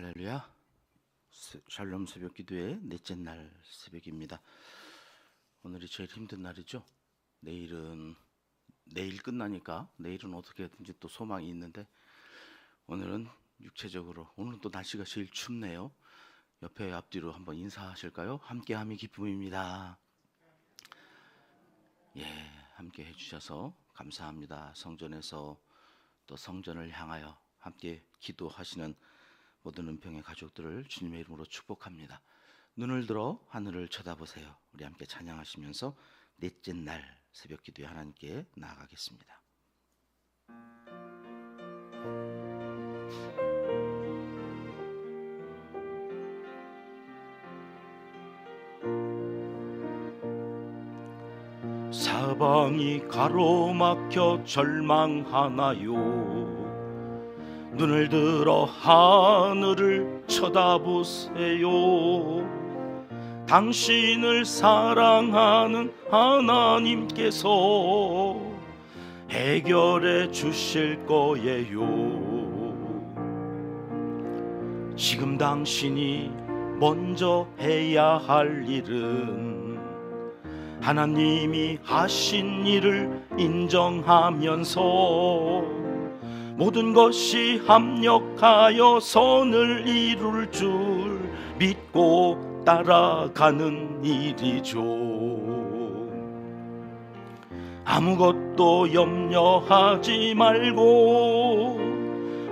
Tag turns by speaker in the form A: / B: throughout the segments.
A: 할렐루야. 샬롬 새벽 기도의 넷째 날 새벽입니다. 오늘이 제일 힘든 날이죠. 내일 끝나니까 내일은 어떻게든지 또 소망이 있는데, 오늘은 육체적으로 오늘은 또 날씨가 제일 춥네요. 옆에 앞뒤로 한번 인사하실까요? 함께함이 기쁨입니다. 예, 함께 해주셔서 감사합니다. 성전에서 또 성전을 향하여 함께 기도하시는 모든 은평의 가족들을 주님의 이름으로 축복합니다. 눈을 들어 하늘을 쳐다보세요. 우리 함께 찬양하시면서 넷째 날 새벽 기도에 하나님께 나아가겠습니다. 사방이 가로막혀 절망하나요? 눈을 들어 하늘을 쳐다보세요. 당신을 사랑하는 하나님께서 해결해 주실 거예요. 지금 당신이 먼저 해야 할 일은 하나님이 하신 일을 인정하면서 모든 것이 합력하여 선을 이룰 줄 믿고 따라가는 일이죠. 아무것도 염려하지 말고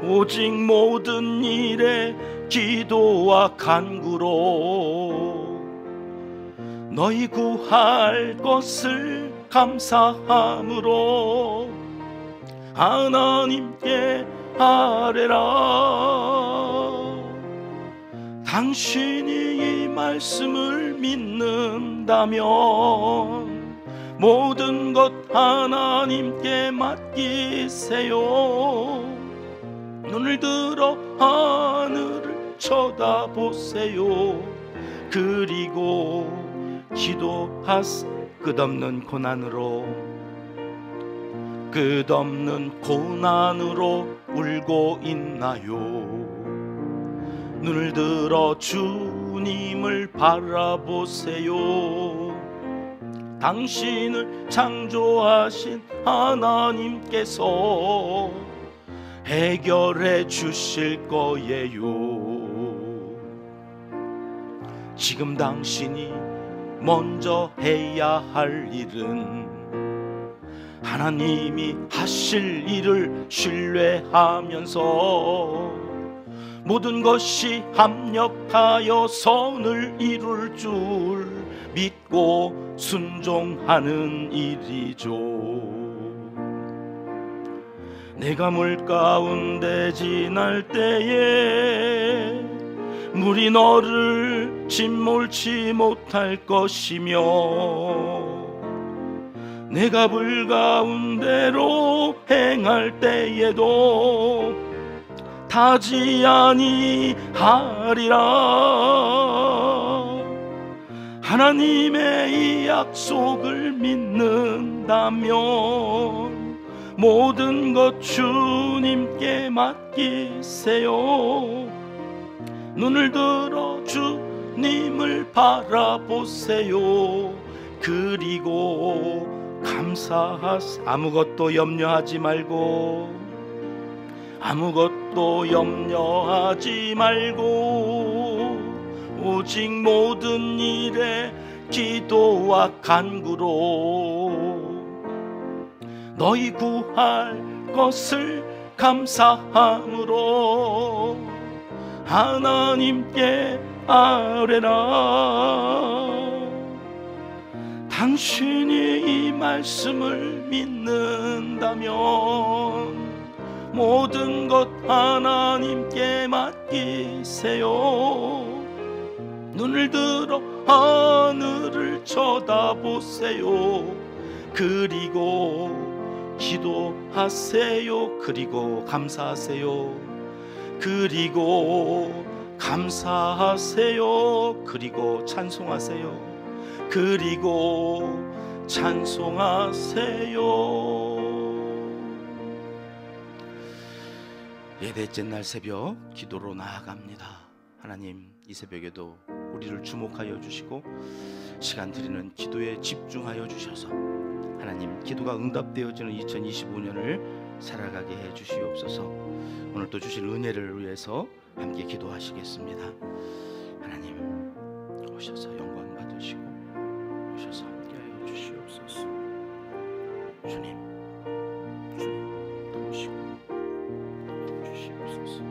A: 오직 모든 일에 기도와 간구로 너희 구할 것을 감사함으로 하나님께 아뢰라. 당신이 이 말씀을 믿는다면 모든 것 하나님께 맡기세요. 눈을 들어 하늘을 쳐다보세요. 그리고 기도하세요. 끝없는 고난으로 울고 있나요? 눈을 들어 주님을 바라보세요. 당신을 창조하신 하나님께서 해결해 주실 거예요. 지금 당신이 먼저 해야 할 일은 하나님이 하실 일을 신뢰하면서 모든 것이 합력하여 선을 이룰 줄 믿고 순종하는 일이죠. 내가 물 가운데 지날 때에 물이 너를 짓몰지 못할 것이며 내가 불 가운데로 행할 때에도 타지 아니하리라. 하나님의 이 약속을 믿는다면 모든 것 주님께 맡기세요. 눈을 들어 주님을 바라보세요. 그리고 감사하세요. 아무것도 염려하지 말고 오직 모든 일에 기도와 간구로 너희 구할 것을 감사함으로 하나님께 아뢰라. 당신이 이 말씀을 믿는다면 모든 것 하나님께 맡기세요. 눈을 들어 하늘을 쳐다보세요. 그리고 기도하세요. 그리고 감사하세요. 그리고 감사하세요. 그리고 찬송하세요. 그리고 찬송하세요. 넷째 날 새벽 기도로 나아갑니다. 하나님, 이 새벽에도 우리를 주목하여 주시고 시간 드리는 기도에 집중하여 주셔서 하나님, 기도가 응답되어지는 2025년을 살아가게 해 주시옵소서. 오늘 또 주신 은혜를 위해서 함께 기도하시겠습니다. 하나님, 오셔서 영광 받으시고 오셔서 함께하여 주시옵소서. 주님 도우시고 주시옵소서.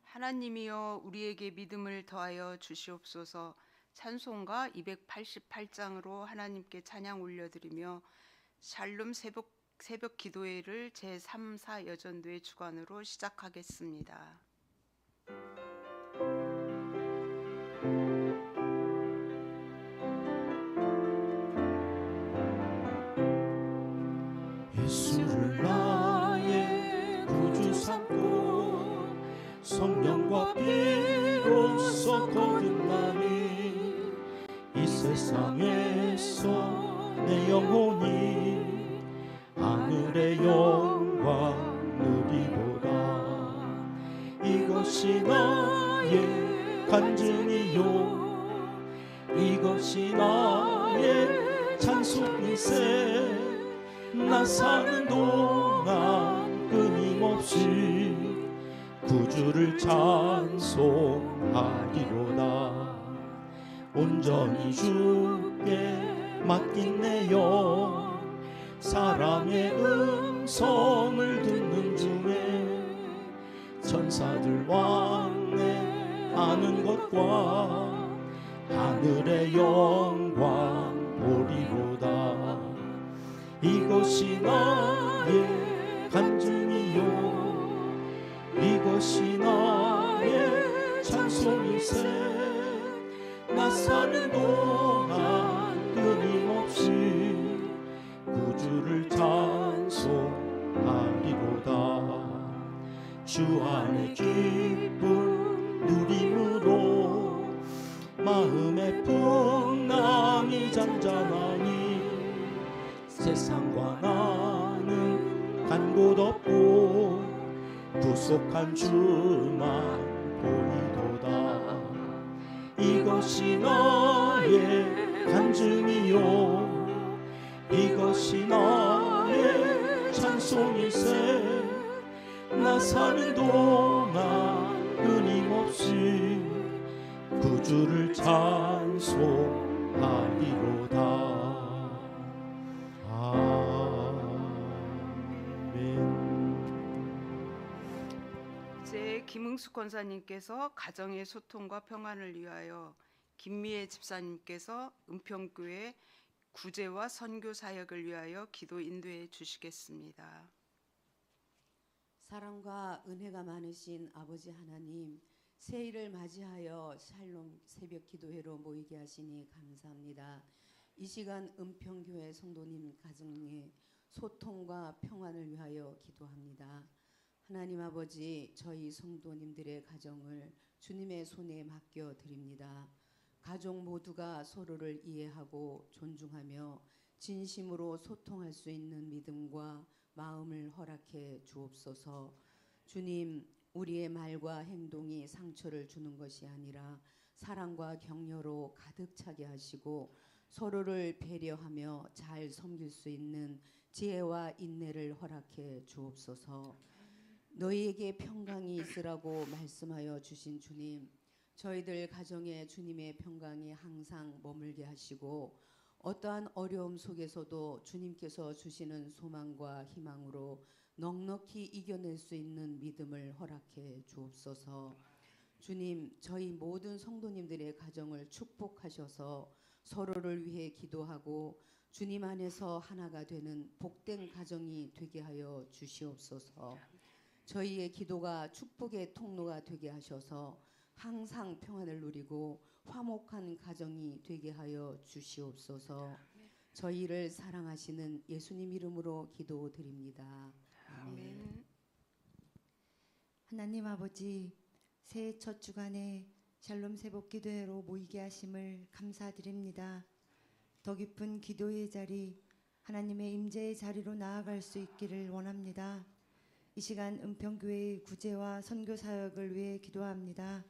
B: 하나님이여 우리에게 믿음을 더하여 주시옵소서. 찬송가 288장으로 하나님께 찬양 올려드리며 샬롬 새벽 기도회를 제3, 4 여전도의 주관으로 시작하겠습니다.
C: 예수를 나의 구주 삼고 성령과 피로써 거듭나니 이 세상에서 내 영혼이 하늘의 영광 누리보다. 이것이 나의 간증이요 이것이 나의 찬송일세. 나 사는 동안 끊임없이 구주를 찬송하리로다. 온전히 주께 맡긴 내 영, 사랑의 음성을 듣는 중에 천사들 왕래 아는 것과 하늘의 영광 보리로다. 이것이 나의 간증이요 이것이 나의 찬송일세. 나 사는 동안 끊임없이 구주를 찬송하리로다. 주 안에 기쁨 누림으로 마음의 풍랑이 잠잠하니 세상과 나는 간 곳 없고 부속한 주만 보이도다. 이것이 나의 간증이요 이것이 나의 찬송일세. 나 사는 동안 끊임없이 구주를 찬송하리로다.
B: 이제 김응숙 권사님께서 가정의 소통과 평안을 위하여, 김미애 집사님께서 은평교회 구제와 선교 사역을 위하여 기도 인도해 주시겠습니다.
D: 사랑과 은혜가 많으신 아버지 하나님, 새해를 맞이하여 샬롬 새벽 기도회로 모이게 하시니 감사합니다. 이 시간 은평교회 성도님 가정의 소통과 평안을 위하여 기도합니다. 하나님 아버지, 저희 성도님들의 가정을 주님의 손에 맡겨 드립니다. 가족 모두가 서로를 이해하고 존중하며 진심으로 소통할 수 있는 믿음과 마음을 허락해 주옵소서. 주님, 우리의 말과 행동이 상처를 주는 것이 아니라 사랑과 격려로 가득 차게 하시고 서로를 배려하며 잘 섬길 수 있는 지혜와 인내를 허락해 주옵소서. 너희에게 평강이 있으라고 말씀하여 주신 주님, 저희들 가정에 주님의 평강이 항상 머물게 하시고 어떠한 어려움 속에서도 주님께서 주시는 소망과 희망으로 넉넉히 이겨낼 수 있는 믿음을 허락해 주옵소서. 주님, 저희 모든 성도님들의 가정을 축복하셔서 서로를 위해 기도하고 주님 안에서 하나가 되는 복된 가정이 되게 하여 주시옵소서. 저희의 기도가 축복의 통로가 되게 하셔서 항상 평안을 누리고 화목한 가정이 되게 하여 주시옵소서. 저희를 사랑하시는 예수님 이름으로 기도드립니다.
B: 아멘.
E: 하나님 아버지, 새해 첫 주간에 샬롬 새벽 기도회로 모이게 하심을 감사드립니다. 더 깊은 기도의 자리, 하나님의 임재의 자리로 나아갈 수 있기를 원합니다. 이 시간 은평교회의 구제와 선교 사역을 위해 기도합니다.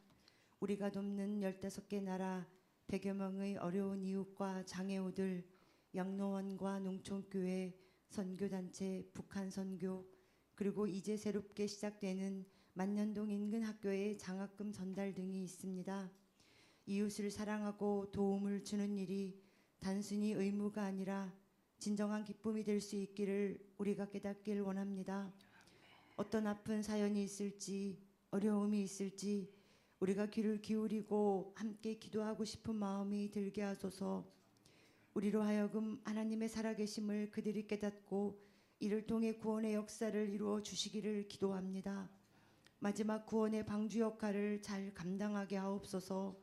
E: 우리가 돕는 15개 나라 100여 명의 어려운 이웃과 장애우들, 양로원과 농촌교회, 선교단체, 북한 선교, 그리고 이제 새롭게 시작되는 만년동 인근 학교의 장학금 전달 등이 있습니다. 이웃을 사랑하고 도움을 주는 일이 단순히 의무가 아니라 진정한 기쁨이 될 수 있기를 우리가 깨닫길 원합니다. 어떤 아픈 사연이 있을지, 어려움이 있을지 우리가 귀를 기울이고 함께 기도하고 싶은 마음이 들게 하소서. 우리로 하여금 하나님의 살아계심을 그들이 깨닫고 이를 통해 구원의 역사를 이루어 주시기를 기도합니다. 마지막 구원의 방주 역할을 잘 감당하게 하옵소서.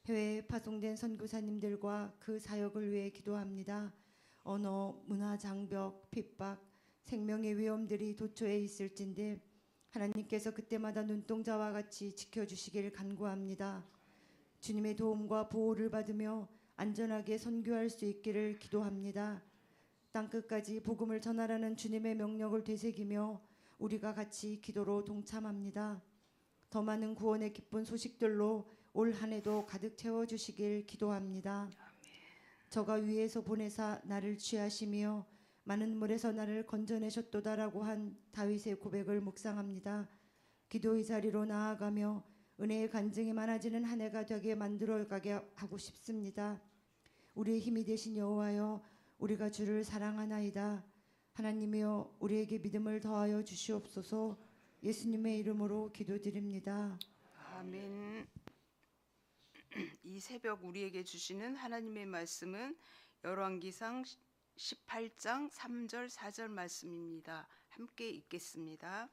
E: 해외에 파송된 선교사님들과 그 사역을 위해 기도합니다. 언어, 문화 장벽, 핍박, 생명의 위험들이 도처에 있을진데 하나님께서 그때마다 눈동자와 같이 지켜주시길 간구합니다. 주님의 도움과 보호를 받으며 안전하게 선교할 수 있기를 기도합니다. 땅끝까지 복음을 전하라는 주님의 명령을 되새기며 우리가 같이 기도로 동참합니다. 더 많은 구원의 기쁜 소식들로 올 한 해도 가득 채워주시길 기도합니다. 저가 위에서 보내사 나를 취하시며 많은 물에서 나를 건져내셨도다라고 한 다윗의 고백을 묵상합니다. 기도의 자리로 나아가며 은혜의 간증이 많아지는 한 해가 되게 만들어가게 하고 싶습니다. 우리의 힘이 되신 여호와여, 우리가 주를 사랑하나이다. 하나님이여, 우리에게 믿음을 더하여 주시옵소서. 예수님의 이름으로 기도드립니다.
B: 아멘. 이 새벽 우리에게 주시는 하나님의 말씀은 열왕기상 18장 3절 4절 말씀입니다. 함께 읽겠습니다.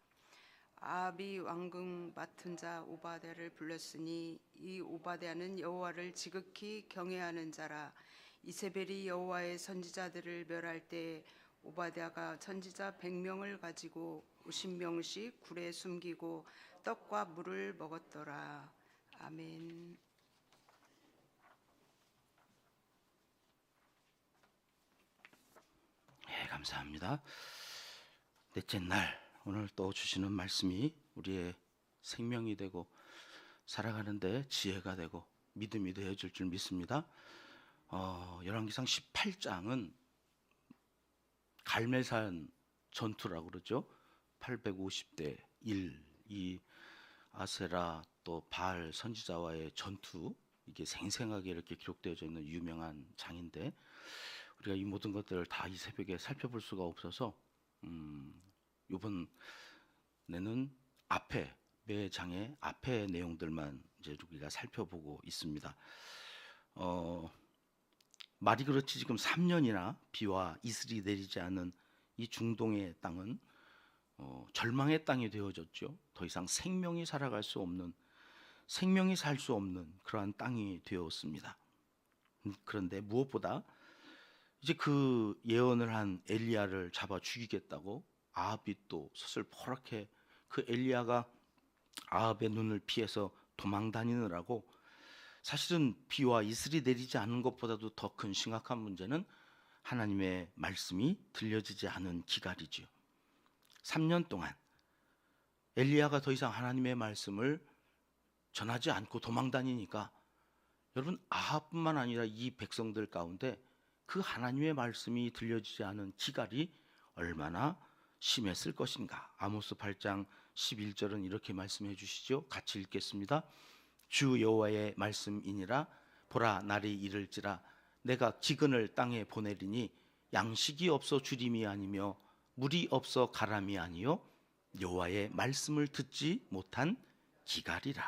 B: 아합이 왕궁 맡은 자 오바댜를 불렀으니 이 오바댜는 여호와를 지극히 경외하는 자라. 이세벨이 여호와의 선지자들을 멸할 때 오바댜가 선지자 100명을 가지고 50명씩 굴에 숨기고 떡과 물을 먹었더라. 아멘.
A: 네, 감사합니다. 넷째 날 오늘 또 주시는 말씀이 우리의 생명이 되고 살아가는데 지혜가 되고 믿음이 되어줄 줄 믿습니다. 열왕기상 18장은 갈멜산 전투라고 그러죠. 850대 1, 이 아세라 또 바알 선지자와의 전투, 이게 생생하게 이렇게 기록되어져 있는 유명한 장인데 우리가 이 모든 것들을 다 이 새벽에 살펴볼 수가 없어서 이번에는 앞에 매 장의 앞에 내용들만 이제 우리가 살펴보고 있습니다. 말이 그렇지 지금 3년이나 비와 이슬이 내리지 않은 이 중동의 땅은 절망의 땅이 되어졌죠. 더 이상 생명이 살아갈 수 없는, 생명이 살 수 없는 그러한 땅이 되었습니다. 그런데 무엇보다 이제 그 예언을 한 엘리야를 잡아 죽이겠다고 아합이 또 서슬퍼렇게 그 엘리야가 아합의 눈을 피해서 도망 다니느라고, 사실은 비와 이슬이 내리지 않은 것보다도 더 큰 심각한 문제는 하나님의 말씀이 들려지지 않은 기갈이지요. 3년 동안 엘리야가 더 이상 하나님의 말씀을 전하지 않고 도망 다니니까 여러분, 아합뿐만 아니라 이 백성들 가운데 그 하나님의 말씀이 들려지지 않은 기갈이 얼마나 심했을 것인가. 아모스 8장 11절은 이렇게 말씀해 주시죠. 같이 읽겠습니다. 주 여호와의 말씀이니라. 보라, 날이 이를지라 내가 기근을 땅에 보내리니 양식이 없어 주림이 아니며 물이 없어 가람이 아니요 여호와의 말씀을 듣지 못한 기갈이라.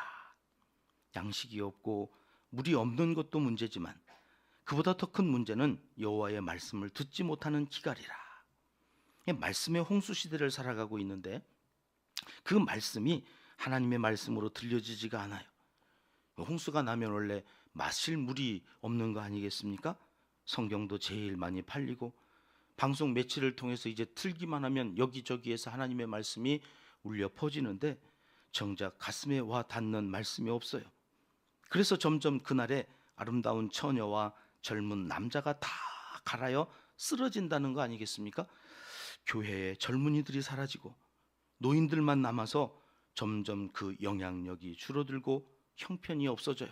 A: 양식이 없고 물이 없는 것도 문제지만 그보다 더 큰 문제는 여호와의 말씀을 듣지 못하는 기갈이라. 말씀의 홍수 시대를 살아가고 있는데 그 말씀이 하나님의 말씀으로 들려지지가 않아요. 홍수가 나면 원래 마실 물이 없는 거 아니겠습니까? 성경도 제일 많이 팔리고 방송 매체를 통해서 이제 틀기만 하면 여기저기에서 하나님의 말씀이 울려 퍼지는데 정작 가슴에 와 닿는 말씀이 없어요. 그래서 점점 그날에 아름다운 처녀와 젊은 남자가 다 갈아여 쓰러진다는 거 아니겠습니까? 교회에 젊은이들이 사라지고 노인들만 남아서 점점 그 영향력이 줄어들고 형편이 없어져요.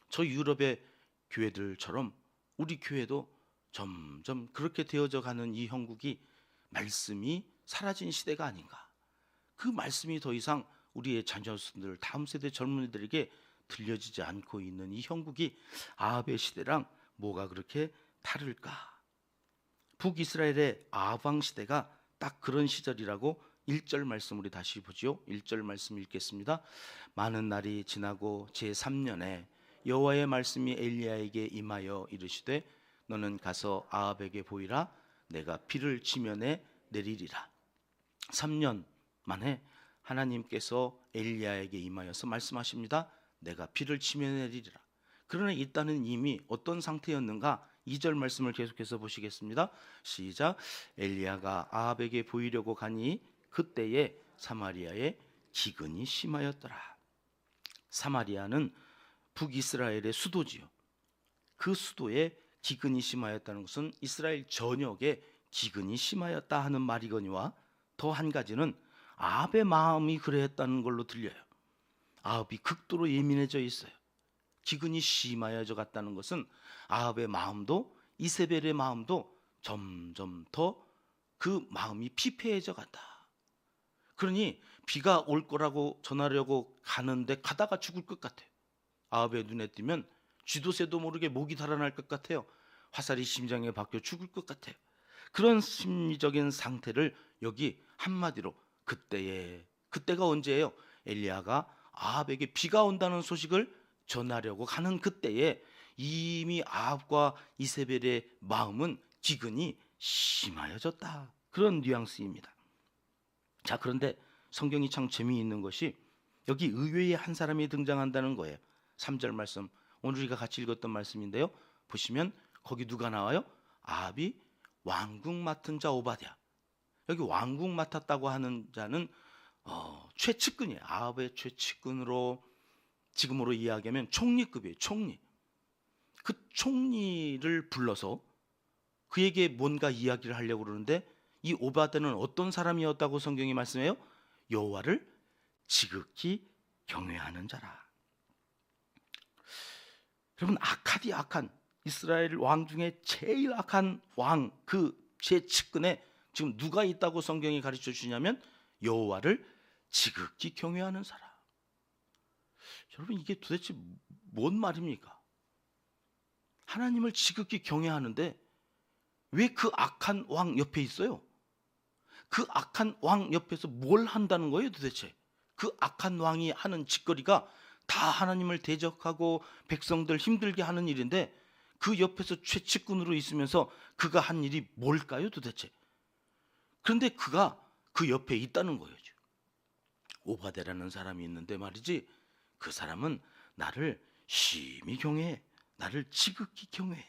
A: 저 유럽의 교회들처럼 우리 교회도 점점 그렇게 되어져 가는 이 형국이 말씀이 사라진 시대가 아닌가. 그 말씀이 더 이상 우리의 자녀들, 다음 세대 젊은이들에게 들려지지 않고 있는 이 형국이 아합의 시대랑 뭐가 그렇게 다를까? 북이스라엘의 아합 왕 시대가 딱 그런 시절이라고 1절 말씀 우리 다시 보죠. 1절 말씀 읽겠습니다. 많은 날이 지나고 제3년에 여호와의 말씀이 엘리야에게 임하여 이르시되 너는 가서 아합에게 보이라. 내가 비를 지면에 내리리라. 3년 만에 하나님께서 엘리야에게 임하여서 말씀하십니다. 내가 비를 지면에 내리리라. 그러나 이때는 이미 어떤 상태였는가? 2절 말씀을 계속해서 보시겠습니다. 시작. 엘리야가 아합에게 보이려고 가니 그때에 사마리아에 기근이 심하였더라. 사마리아는 북이스라엘의 수도지요. 그 수도에 기근이 심하였다는 것은 이스라엘 전역에 기근이 심하였다 하는 말이거니와 더 한 가지는 아합의 마음이 그랬다는 걸로 들려요. 아합이 극도로 예민해져 있어요. 기근이 심하여져 갔다는 것은 아합의 마음도 이세벨의 마음도 점점 더 그 마음이 피폐해져 간다. 그러니 비가 올 거라고 전하려고 가는데 가다가 죽을 것 같아요. 아합의 눈에 띄면 쥐도 새도 모르게 목이 달아날 것 같아요. 화살이 심장에 박혀 죽을 것 같아요. 그런 심리적인 상태를 여기 한마디로 그때가 언제예요? 엘리야가 아합에게 비가 온다는 소식을 전하려고 가는 그때에 이미 아합과 이세벨의 마음은 기근이 심하여졌다. 그런 뉘앙스입니다. 자, 그런데 성경이 참 재미있는 것이 여기 의외의 한 사람이 등장한다는 거예요. 3절 말씀, 오늘 우리가 같이 읽었던 말씀인데요. 보시면 거기 누가 나와요? 아합이 왕궁 맡은 자 오바댜. 여기 왕궁 맡았다고 하는 자는 최측근이에요. 아합의 최측근으로 지금으로 이야기하면 총리급이에요. 총리. 그 총리를 불러서 그에게 뭔가 이야기를 하려고 그러는데 이 오바댜는 어떤 사람이었다고 성경이 말씀해요? 여호와를 지극히 경외하는 자라. 여러분, 악한 이스라엘 왕 중에 제일 악한 왕, 그 최측근에 지금 누가 있다고 성경이 가르쳐 주냐면 여호와를 지극히 경외하는 사람. 여러분, 이게 도대체 뭔 말입니까? 하나님을 지극히 경외하는데 왜 그 악한 왕 옆에 있어요? 그 악한 왕 옆에서 뭘 한다는 거예요 도대체? 그 악한 왕이 하는 짓거리가 다 하나님을 대적하고 백성들 힘들게 하는 일인데 그 옆에서 최측근으로 있으면서 그가 한 일이 뭘까요 도대체? 그런데 그가 그 옆에 있다는 거예요. 오바댜라는 사람이 있는데 말이지, 그 사람은 나를 심히 경외해. 나를 지극히 경외해.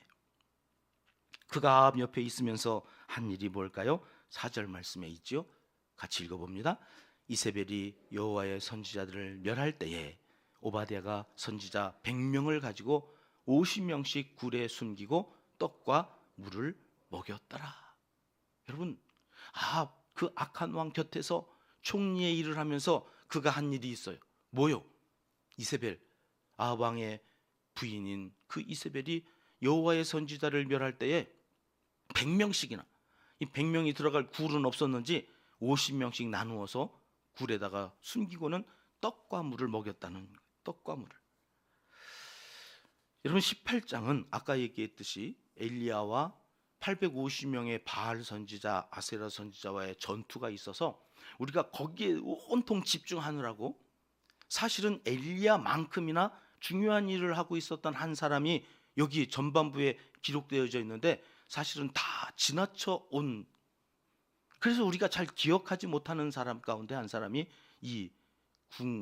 A: 그가 아합 옆에 있으면서 한 일이 뭘까요? 4절 말씀에 있죠. 같이 읽어봅니다. 이세벨이 여호와의 선지자들을 멸할 때에 오바댜가 선지자 100명을 가지고 50명씩 굴에 숨기고 떡과 물을 먹였더라. 여러분, 아합 그 악한 왕 곁에서 총리의 일을 하면서 그가 한 일이 있어요. 뭐요? 이세벨, 아합 왕의 부인인 그 이세벨이 여호와의 선지자를 멸할 때에 100명씩이나, 이 100명이 들어갈 굴은 없었는지 50명씩 나누어서 굴에다가 숨기고는 떡과 물을 먹였다는 거예요. 떡과 물을. 여러분, 18장은 아까 얘기했듯이 엘리야와 850명의 바알 선지자, 아세라 선지자와의 전투가 있어서 우리가 거기에 온통 집중하느라고 사실은 엘리야만큼이나 중요한 일을 하고 있었던 한 사람이 여기 전반부에 기록되어져 있는데 사실은 다 지나쳐 온 그래서 우리가 잘 기억하지 못하는 사람 가운데 한 사람이 이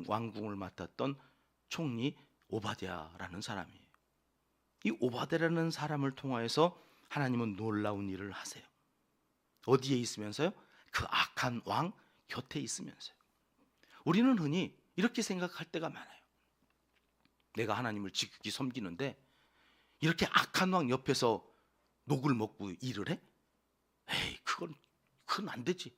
A: 왕궁을 맡았던 총리 오바댜라는 사람이에요. 이 오바댜라는 사람을 통하여서 하나님은 놀라운 일을 하세요. 어디에 있으면서요? 그 악한 왕 곁에 있으면서요. 우리는 흔히 이렇게 생각할 때가 많아요. 내가 하나님을 지극히 섬기는데 이렇게 악한 왕 옆에서 녹을 먹고 일을 해? 에이, 그건 안 되지.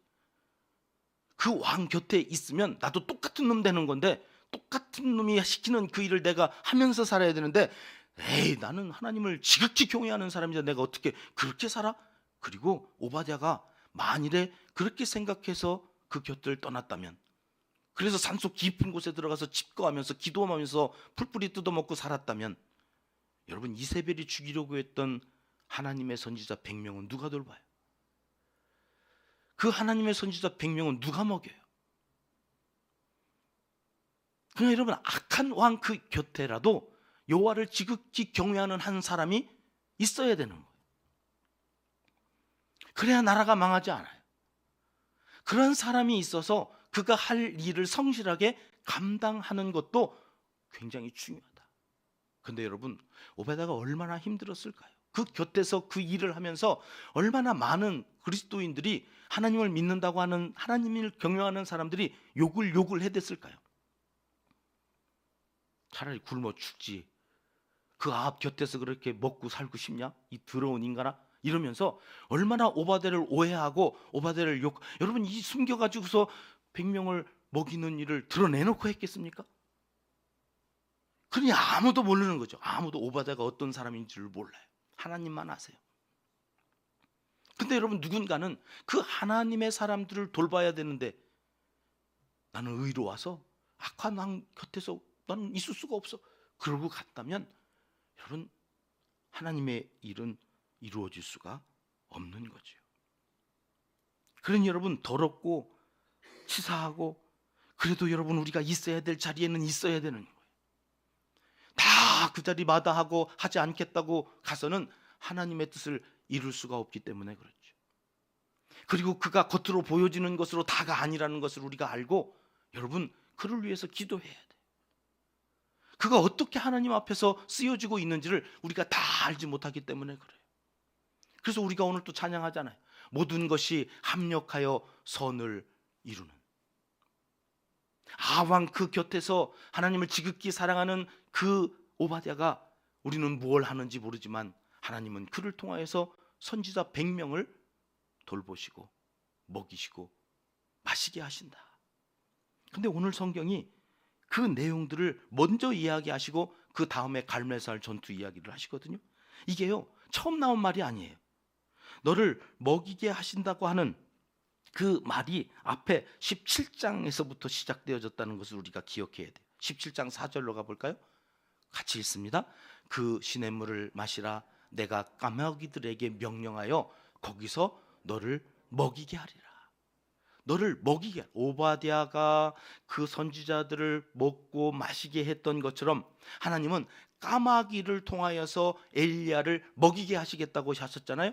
A: 그 왕 곁에 있으면 나도 똑같은 놈 되는 건데, 똑같은 놈이 시키는 그 일을 내가 하면서 살아야 되는데, 에이, 나는 하나님을 지극히 경외하는 사람이자 내가 어떻게 그렇게 살아? 그리고 오바댜가 만일에 그렇게 생각해서 그 곁을 떠났다면, 그래서 산속 깊은 곳에 들어가서 집거하면서 기도하면서 풀뿌리 뜯어먹고 살았다면, 여러분, 이세벨이 죽이려고 했던 하나님의 선지자 100명은 누가 돌봐요? 그 하나님의 선지자 100명은 누가 먹여요? 그냥 여러분, 악한 왕 그 곁에라도 여호와를 지극히 경외하는 한 사람이 있어야 되는 거예요. 그래야 나라가 망하지 않아요. 그런 사람이 있어서 그가 할 일을 성실하게 감당하는 것도 굉장히 중요하다. 근데 여러분, 오베다가 얼마나 힘들었을까요? 그 곁에서 그 일을 하면서 얼마나 많은 그리스도인들이 하나님을 믿는다고 하는, 하나님을 경외하는 사람들이 욕을 해댔을까요? 차라리 굶어 죽지, 그 앞 곁에서 그렇게 먹고 살고 싶냐? 이 더러운 인간아? 이러면서 얼마나 오바댜를 오해하고 오바댜를 욕. 여러분, 이 숨겨가지고서 100명을 먹이는 일을 드러내놓고 했겠습니까? 그러니 아무도 모르는 거죠. 아무도 오바댜가 어떤 사람인지를 몰라요. 하나님만 아세요. 근데 여러분, 누군가는 그 하나님의 사람들을 돌봐야 되는데 나는 의로 와서 악한 왕 곁에서 나는 있을 수가 없어, 그러고 갔다면 여러분, 하나님의 일은 이루어질 수가 없는 거죠. 그러니 여러분, 더럽고 치사하고 그래도 여러분, 우리가 있어야 될 자리에는 있어야 되는 거예요. 다 그 자리 마다하고 하지 않겠다고 가서는 하나님의 뜻을 이룰 수가 없기 때문에 그렇죠. 그리고 그가 겉으로 보여지는 것으로 다가 아니라는 것을 우리가 알고 여러분, 그를 위해서 기도해야 돼요. 그가 어떻게 하나님 앞에서 쓰여지고 있는지를 우리가 다 알지 못하기 때문에 그래요. 그래서 우리가 오늘 또 찬양하잖아요. 모든 것이 합력하여 선을 이루는. 아왕 그 곁에서 하나님을 지극히 사랑하는 그 오바댜가 우리는 무엇을 하는지 모르지만 하나님은 그를 통하여서 선지자 100명을 돌보시고 먹이시고 마시게 하신다. 근데 오늘 성경이 그 내용들을 먼저 이야기하시고 그 다음에 갈멜살 전투 이야기를 하시거든요. 이게요, 처음 나온 말이 아니에요. 너를 먹이게 하신다고 하는 그 말이 앞에 17장에서부터 시작되어졌다는 것을 우리가 기억해야 돼요. 17장 4절로 가볼까요? 같이 읽습니다. 그 시냇물을 마시라. 내가 까마귀들에게 명령하여 거기서 너를 먹이게 하리라. 너를 먹이게. 오바댜가 그 선지자들을 먹고 마시게 했던 것처럼 하나님은 까마귀를 통하여서 엘리야를 먹이게 하시겠다고 하셨잖아요.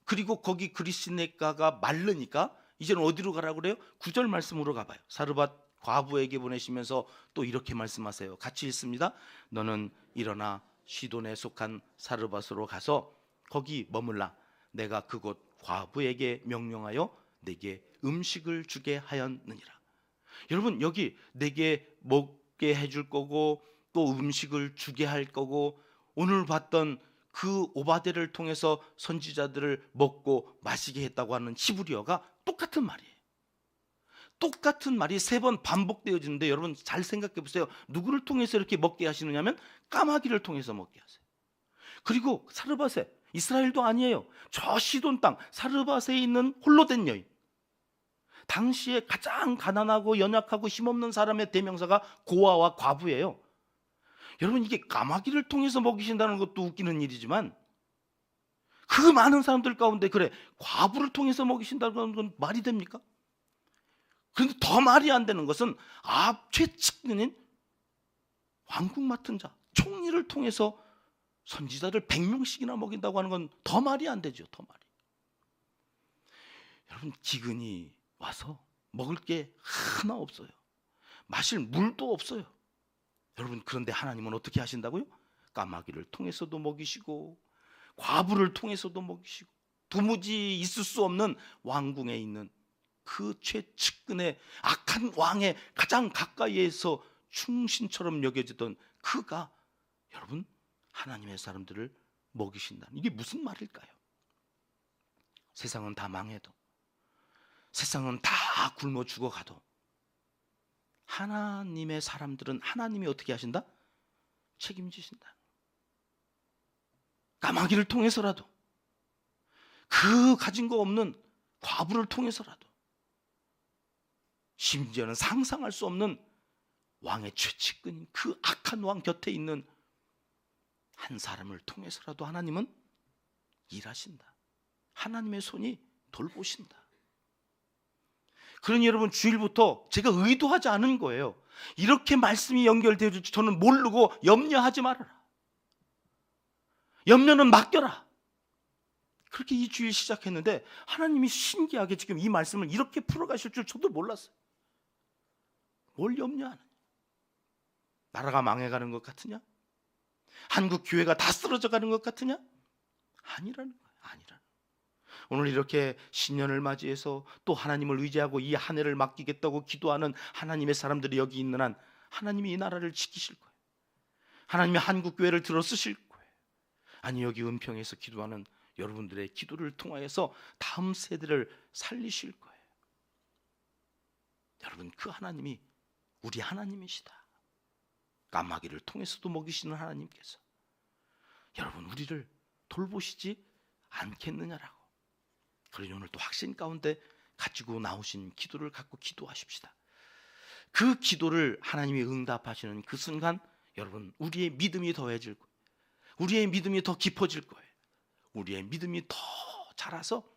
A: 그리고 거기 그리스네가가 마르니까 이제는 어디로 가라고 그래요? 9절 말씀으로 가봐요. 사르밧 과부에게 보내시면서 또 이렇게 말씀하세요. 같이 읽습니다. 너는 일어나 시돈에 속한 사르밧으로 가서 거기 머물라. 내가 그곳 과부에게 명령하여 내게 음식을 주게 하였느니라. 여러분, 여기 내게 먹게 해줄 거고 또 음식을 주게 할 거고, 오늘 봤던 그 오바댜를 통해서 선지자들을 먹고 마시게 했다고 하는 히브리어가 똑같은 말이에요. 똑같은 말이 3번 반복되어지는데 여러분 잘 생각해 보세요. 누구를 통해서 이렇게 먹게 하시느냐면 까마귀를 통해서 먹게 하세요. 그리고 사르밧에, 이스라엘도 아니에요. 저 시돈 땅 사르밧에 있는 홀로 된 여인, 당시에 가장 가난하고 연약하고 힘없는 사람의 대명사가 고아와 과부예요. 여러분, 이게 까마귀를 통해서 먹이신다는 것도 웃기는 일이지만 그 많은 사람들 가운데 그래 과부를 통해서 먹이신다는 건 말이 됩니까? 그런데 더 말이 안 되는 것은 앞 최측근인 왕궁 맡은 자, 총리를 통해서 선지자들 100명씩이나 먹인다고 하는 건 더 말이 안 되죠. 더 말이. 여러분 기근이 와서 먹을 게 하나 없어요. 마실 물도 없어요. 여러분 그런데 하나님은 어떻게 하신다고요? 까마귀를 통해서도 먹이시고 과부를 통해서도 먹이시고 도무지 있을 수 없는 왕궁에 있는 그 최측근의 악한 왕의 가장 가까이에서 충신처럼 여겨지던 그가 여러분 하나님의 사람들을 먹이신다는 이게 무슨 말일까요? 세상은 다 망해도 세상은 다 굶어 죽어가도 하나님의 사람들은 하나님이 어떻게 하신다? 책임지신다. 까마귀를 통해서라도 그 가진 거 없는 과부를 통해서라도 심지어는 상상할 수 없는 왕의 최측근인 그 악한 왕 곁에 있는 한 사람을 통해서라도 하나님은 일하신다. 하나님의 손이 돌보신다. 그러니 여러분 주일부터 제가 의도하지 않은 거예요. 이렇게 말씀이 연결되어 줄지 저는 모르고 염려하지 말아라. 염려는 맡겨라. 그렇게 이 주일 시작했는데 하나님이 신기하게 지금 이 말씀을 이렇게 풀어가실 줄 저도 몰랐어요. 뭘 염려하느냐? 나라가 망해가는 것 같으냐? 한국 교회가 다 쓰러져 가는 것 같으냐? 아니라는 거예요. 아니라는 거예요. 오늘 이렇게 신년을 맞이해서 또 하나님을 의지하고 이 한 해를 맡기겠다고 기도하는 하나님의 사람들이 여기 있는 한 하나님이 이 나라를 지키실 거예요. 하나님이 한국 교회를 들어 쓰실 거예요. 아니 여기 은평에서 기도하는 여러분들의 기도를 통하여서 다음 세대를 살리실 거예요. 여러분 그 하나님이 우리 하나님이시다. 까마귀를 통해서도 먹이시는 하나님께서 여러분 우리를 돌보시지 않겠느냐라고. 그러니 오늘 또 확신 가운데 가지고 나오신 기도를 갖고 기도하십시다. 그 기도를 하나님이 응답하시는 그 순간 여러분 우리의 믿음이 더해질 거예요. 우리의 믿음이 더 깊어질 거예요. 우리의 믿음이 더 자라서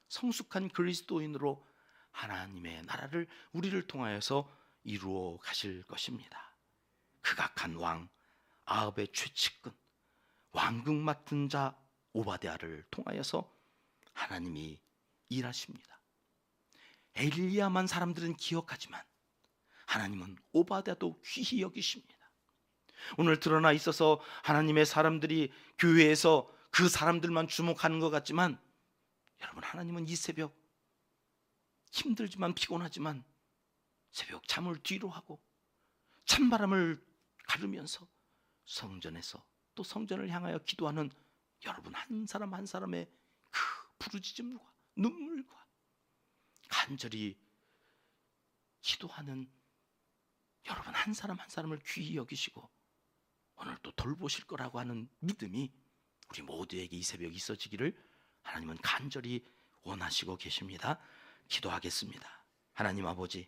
A: 성숙한 그리스도인으로 하나님의 나라를 우리를 통하여서 이루어 가실 것입니다. 극악한 왕 아합의 최측근 왕궁 맡은 자 오바댜를 통하여서 하나님이 일하십니다. 엘리야만 사람들은 기억하지만 하나님은 오바댜도 귀히 여기십니다. 오늘 드러나 있어서 하나님의 사람들이 교회에서 그 사람들만 주목하는 것 같지만 여러분 하나님은 이 새벽 힘들지만 피곤하지만 새벽 잠을 뒤로 하고 찬바람을 가르면서 성전에서 또 성전을 향하여 기도하는 여러분 한 사람 한 사람의 그 부르짖음과 눈물과 간절히 기도하는 여러분 한 사람 한 사람을 귀히 여기시고 오늘 또 돌보실 거라고 하는 믿음이 우리 모두에게 이 새벽 있어지기를 하나님은 간절히 원하시고 계십니다. 기도하겠습니다. 하나님 아버지,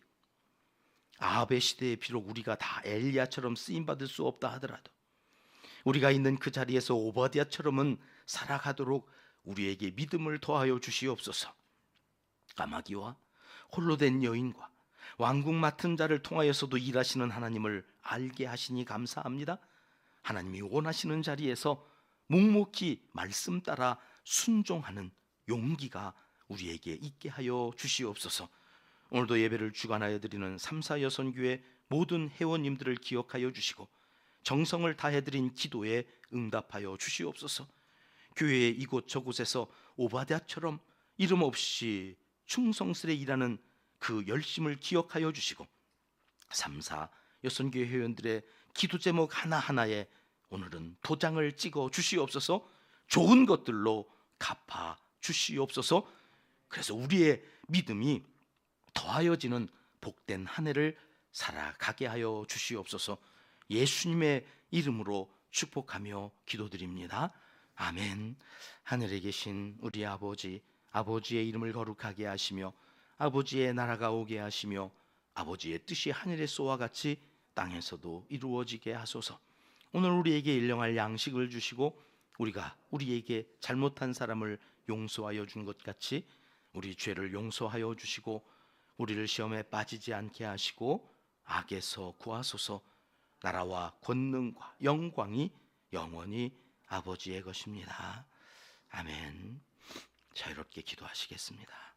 A: 아합의 시대에 비록 우리가 다 엘리야처럼 쓰임받을 수 없다 하더라도 우리가 있는 그 자리에서 오바댜처럼은 살아가도록 우리에게 믿음을 더하여 주시옵소서. 까마귀와 홀로 된 여인과 왕궁 맡은 자를 통하여서도 일하시는 하나님을 알게 하시니 감사합니다. 하나님이 원하시는 자리에서 묵묵히 말씀 따라 순종하는 용기가 우리에게 있게 하여 주시옵소서. 오늘도 예배를 주관하여 드리는 삼사여선교회 모든 회원님들을 기억하여 주시고 정성을 다해드린 기도에 응답하여 주시옵소서. 교회의 이곳 저곳에서 오바댜처럼 이름 없이 충성스레 일하는 그 열심을 기억하여 주시고 삼사여선교회 회원들의 기도 제목 하나하나에 오늘은 도장을 찍어 주시옵소서. 좋은 것들로 갚아 주시옵소서. 그래서 우리의 믿음이 더하여지는 복된 한 해를 살아가게 하여 주시옵소서. 예수님의 이름으로 축복하며 기도드립니다. 아멘. 하늘에 계신 우리 아버지, 아버지의 이름을 거룩하게 하시며 아버지의 나라가 오게 하시며 아버지의 뜻이 하늘에서와 같이 땅에서도 이루어지게 하소서. 오늘 우리에게 일용할 양식을 주시고 우리가 우리에게 잘못한 사람을 용서하여 준 것 같이 우리 죄를 용서하여 주시고 우리를 시험에 빠지지 않게 하시고 악에서 구하소서. 나라와 권능과 영광이 영원히 아버지의 것입니다. 아멘. 자유롭게 기도하시겠습니다.